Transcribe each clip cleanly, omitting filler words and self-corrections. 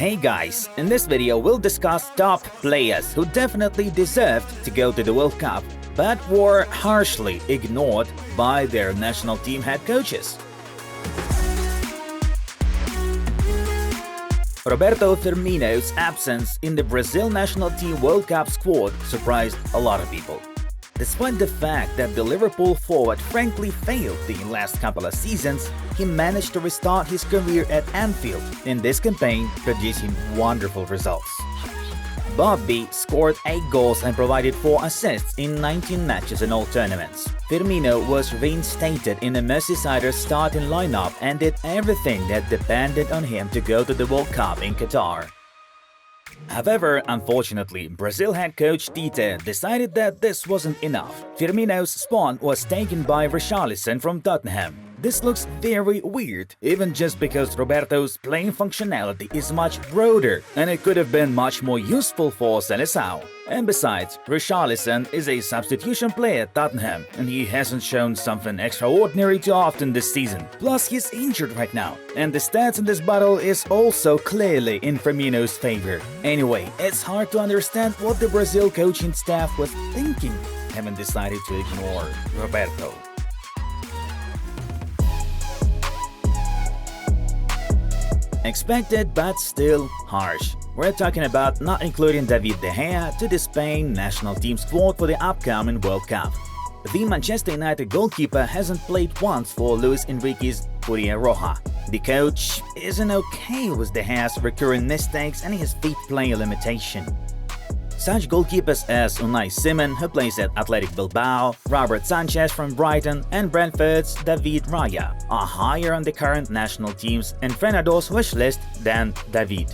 Hey guys, in this video we'll discuss top players who definitely deserved to go to the World Cup, but were harshly ignored by their national team head coaches. Roberto Firmino's absence in the Brazil national team World Cup squad surprised a lot of people. Despite the fact that the Liverpool forward frankly failed the last couple of seasons, he managed to restart his career at Anfield in this campaign, producing wonderful results. Bobby scored 8 goals and provided 4 assists in 19 matches in all tournaments. Firmino was reinstated in the Merseyside starting lineup and did everything that depended on him to go to the World Cup in Qatar. However, unfortunately, Brazil head coach Tite decided that this wasn't enough. Firmino's spot was taken by Richarlison from Tottenham. This looks very weird, even just because Roberto's playing functionality is much broader and it could have been much more useful for Seleção. And besides, Richarlison is a substitution player at Tottenham and he hasn't shown something extraordinary too often this season. Plus, he's injured right now, and the stats in this battle is also clearly in Firmino's favor. Anyway, it's hard to understand what the Brazil coaching staff was thinking, having decided to ignore Roberto. Expected but still harsh. We're talking about not including David De Gea to the Spain national team squad for the upcoming World Cup. The Manchester United goalkeeper hasn't played once for Luis Enrique's Furia Roja. The coach isn't okay with De Gea's recurring mistakes and his feet play limitation. Such goalkeepers as Unai Simon, who plays at Athletic Bilbao, Robert Sanchez from Brighton, and Brentford's David Raya are higher on the current national team's entrenador's wish list than David.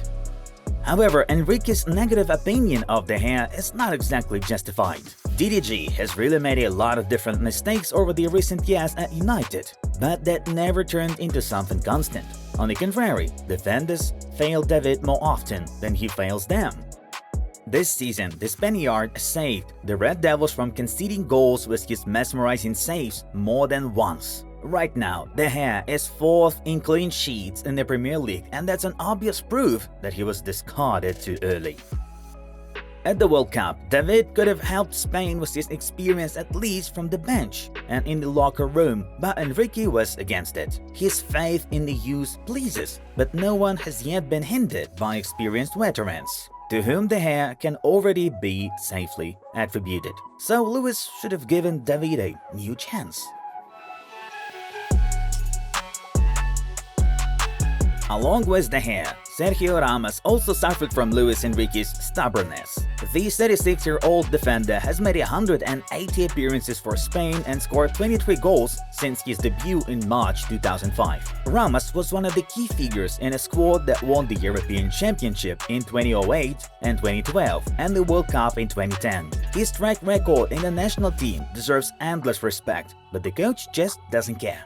However, Enrique's negative opinion of De Gea is not exactly justified. DDG has really made a lot of different mistakes over the recent years at United, but that never turned into something constant. On the contrary, defenders fail David more often than he fails them. This season, the Spaniard saved the Red Devils from conceding goals with his mesmerizing saves more than once. Right now, De Gea is 4th in clean sheets in the Premier League, and that's an obvious proof that he was discarded too early. At the World Cup, David could have helped Spain with his experience at least from the bench and in the locker room, but Enrique was against it. His faith in the youth pleases, but no one has yet been hindered by experienced veterans, to whom De Gea can already be safely attributed. So Luis should have given David a new chance. Along with De Gea, Sergio Ramos also suffered from Luis Enrique's stubbornness. The 36-year-old defender has made 180 appearances for Spain and scored 23 goals since his debut in March 2005. Ramos was one of the key figures in a squad that won the European Championship in 2008 and 2012 and the World Cup in 2010. His track record in the national team deserves endless respect, but the coach just doesn't care.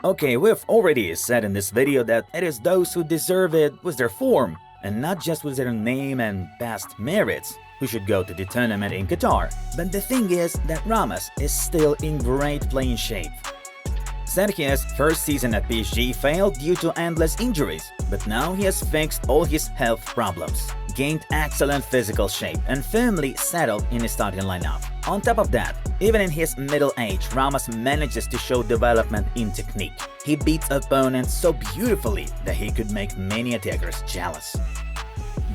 Okay, we've already said in this video that it is those who deserve it with their form, and not just with their name and past merits, who should go to the tournament in Qatar. But the thing is that Ramos is still in great playing shape. Sergio's first season at PSG failed due to endless injuries, but now he has fixed all his health problems, gained excellent physical shape, and firmly settled in his starting lineup. On top of that, even in his middle age, Ramos manages to show development in technique. He beats opponents so beautifully that he could make many attackers jealous.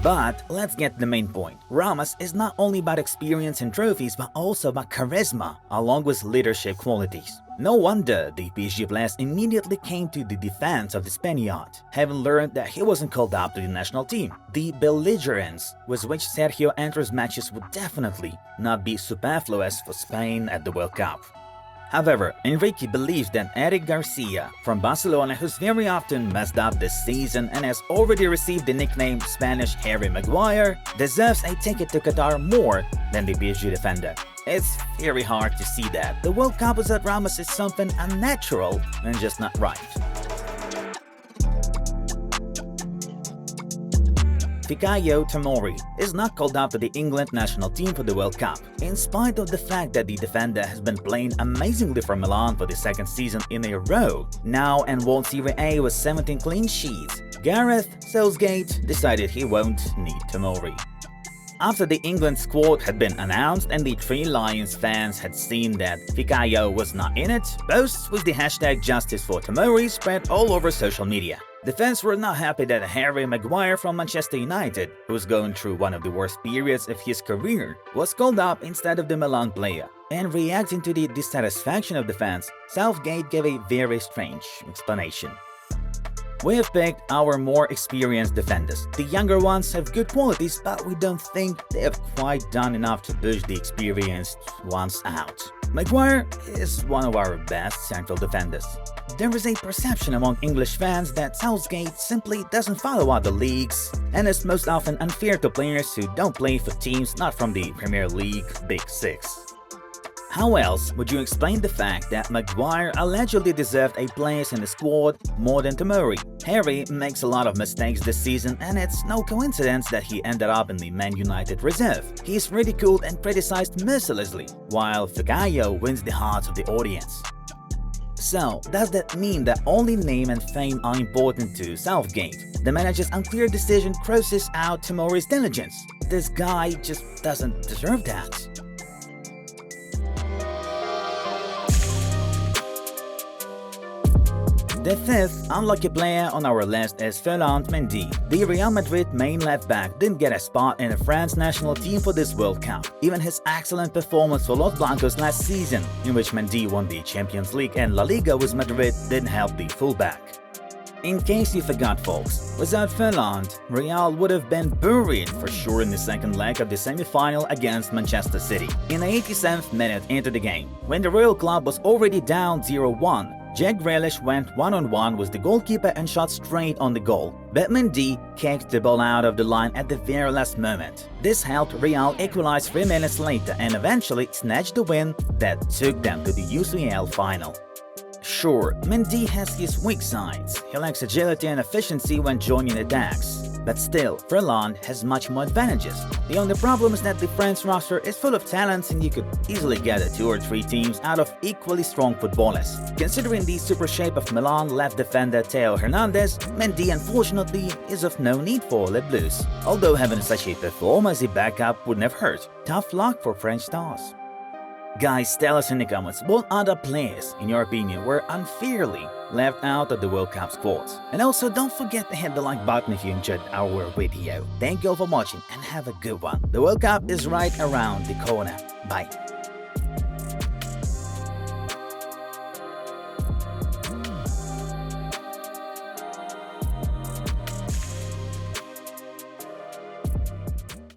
But let's get to the main point. Ramos is not only about experience and trophies, but also about charisma, along with leadership qualities. No wonder the PSG players immediately came to the defense of the Spaniard, having learned that he wasn't called up to the national team. The belligerence with which Sergio enters matches would definitely not be superfluous for Spain at the World Cup. However, Enrique believes that Eric Garcia from Barcelona, who's very often messed up this season and has already received the nickname Spanish Harry Maguire, deserves a ticket to Qatar more than the PSG defender. It's very hard to see that. The World Cup without Ramos is something unnatural and just not right. Fikayo Tomori is not called up to the England national team for the World Cup. In spite of the fact that the defender has been playing amazingly for Milan for the second season in a row now and won Serie A with 17 clean sheets, Gareth Southgate decided he won't need Tomori. After the England squad had been announced and the Three Lions fans had seen that Fikayo was not in it, posts with the hashtag Justice for Tomori spread all over social media. The fans were not happy that Harry Maguire from Manchester United, who was going through one of the worst periods of his career, was called up instead of the Milan player. And reacting to the dissatisfaction of the fans, Southgate gave a very strange explanation. We have picked our more experienced defenders. The younger ones have good qualities, but we don't think they have quite done enough to push the experienced ones out. Maguire is one of our best central defenders. There is a perception among English fans that Southgate simply doesn't follow other leagues and is most often unfair to players who don't play for teams not from the Premier League Big Six. How else would you explain the fact that Maguire allegedly deserved a place in the squad more than Tomori? Harry makes a lot of mistakes this season, and it's no coincidence that he ended up in the Man United reserve. He's ridiculed and criticized mercilessly, while Fikayo wins the hearts of the audience. So, does that mean that only name and fame are important to Southgate? The manager's unclear decision crosses out Tomori's diligence. This guy just doesn't deserve that. The fifth unlucky player on our list is Ferland Mendy. The Real Madrid main left-back didn't get a spot in the France national team for this World Cup. Even his excellent performance for Los Blancos last season, in which Mendy won the Champions League and La Liga with Madrid, didn't help the fullback. In case you forgot, folks, without Ferland, Real would have been buried for sure in the second leg of the semi-final against Manchester City. In the 87th minute into the game, when the Royal Club was already down 0-1, Jack Grealish went one-on-one with the goalkeeper and shot straight on the goal, but Mendy kicked the ball out of the line at the very last moment. This helped Real equalize 3 minutes later and eventually snatch the win that took them to the UCL final. Sure, Mendy has his weak sides. He lacks agility and efficiency when joining attacks. But still, Ferland has much more advantages. The only problem is that the French roster is full of talents and you could easily gather 2 or 3 teams out of equally strong footballers. Considering the super shape of Milan left defender Theo Hernandez, Mendy unfortunately is of no need for Les Bleus. Although having such a performer as a backup wouldn't have hurt. Tough luck for French stars. Guys, tell us in the comments what other players, in your opinion, were unfairly left out of the World Cup squad. And also don't forget to hit the like button if you enjoyed our video. Thank you all for watching and have a good one. The World Cup is right around the corner. Bye.